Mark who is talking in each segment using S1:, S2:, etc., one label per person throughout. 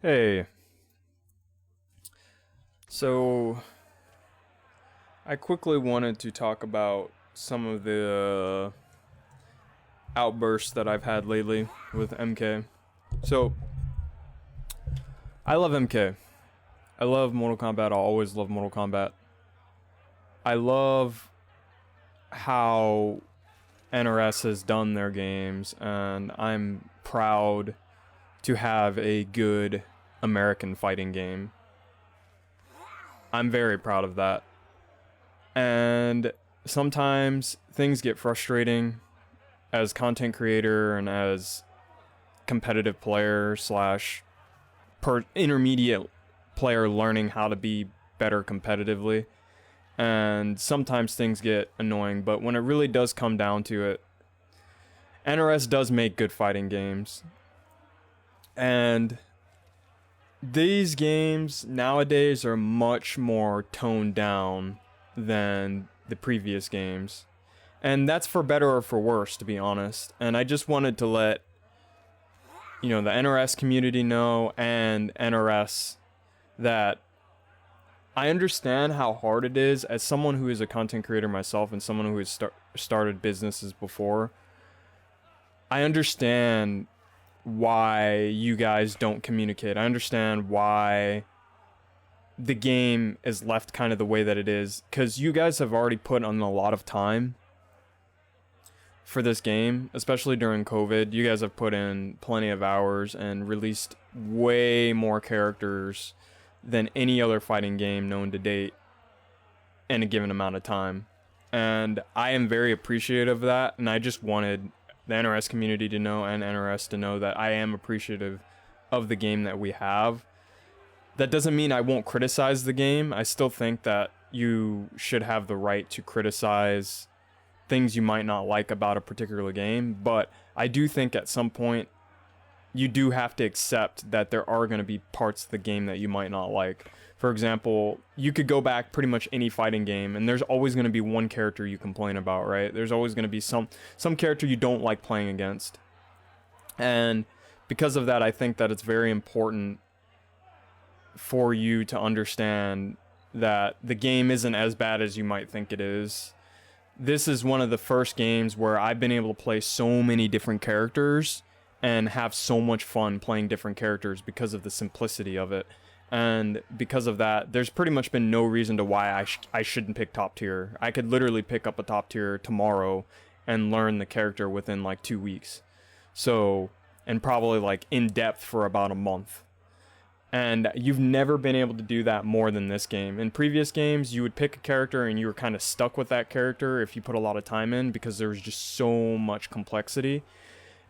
S1: Hey, so I quickly wanted to talk about some of the outbursts that I've had lately with MK. So, I love MK. I love Mortal Kombat. I'll always love Mortal Kombat. I love how NRS has done their games, and I'm proud to have a good American fighting game. I'm very proud of that. And sometimes things get frustrating as content creator and as competitive player slash intermediate player learning how to be better competitively. And sometimes things get annoying, but when it really does come down to it, NRS does make good fighting games. And these games nowadays are much more toned down than the previous games. And that's for better or for worse, to be honest. And I just wanted to let, the NRS community know and NRS that I understand how hard it is as someone who is a content creator myself and someone who has started businesses before. I understand why you guys don't communicate. I understand why the game is left kind of the way that it is, because you guys have already put on a lot of time for this game, especially during COVID. You guys have put in plenty of hours and released way more characters than any other fighting game known to date in a given amount of time. And I am very appreciative of that, and I just wanted the NRS community to know and NRS to know that I am appreciative of the game that we have. That doesn't mean I won't criticize the game. I still think that you should have the right to criticize things you might not like about a particular game, but I do think at some point you do have to accept that there are going to be parts of the game that you might not like. For example, you could go back pretty much any fighting game and there's always going to be one character you complain about, right? There's always going to be some character you don't like playing against. And because of that, I think that it's very important for you to understand that the game isn't as bad as you might think it is. This is one of the first games where I've been able to play so many different characters and have so much fun playing different characters because of the simplicity of it. And because of that, there's pretty much been no reason to why I shouldn't pick top tier. I could literally pick up a top tier tomorrow and learn the character within like 2 weeks. So, and probably like in depth for about a month. And you've never been able to do that more than this game. In previous games, you would pick a character and you were kind of stuck with that character if you put a lot of time in because there was just so much complexity.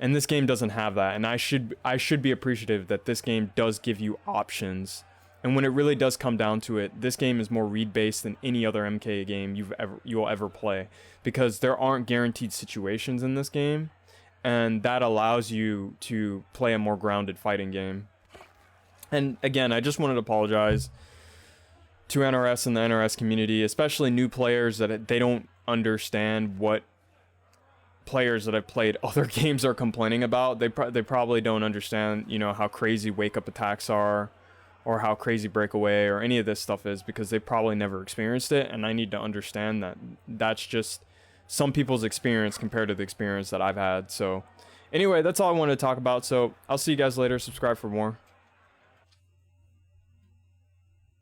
S1: And this game doesn't have that. And I should be appreciative that this game does give you options. And when it really does come down to it, this game is more read-based than any other MK game you'll ever play. Because there aren't guaranteed situations in this game. And that allows you to play a more grounded fighting game. And again, I just wanted to apologize to NRS and the NRS community, especially new players, that they don't understand what players that have played other games are complaining about. They probably don't understand, how crazy wake-up attacks are, or how crazy breakaway or any of this stuff is, because they probably never experienced it. And I need to understand that that's just some people's experience compared to the experience that I've had. So anyway, that's all I wanted to talk about. So I'll see you guys later. Subscribe for more.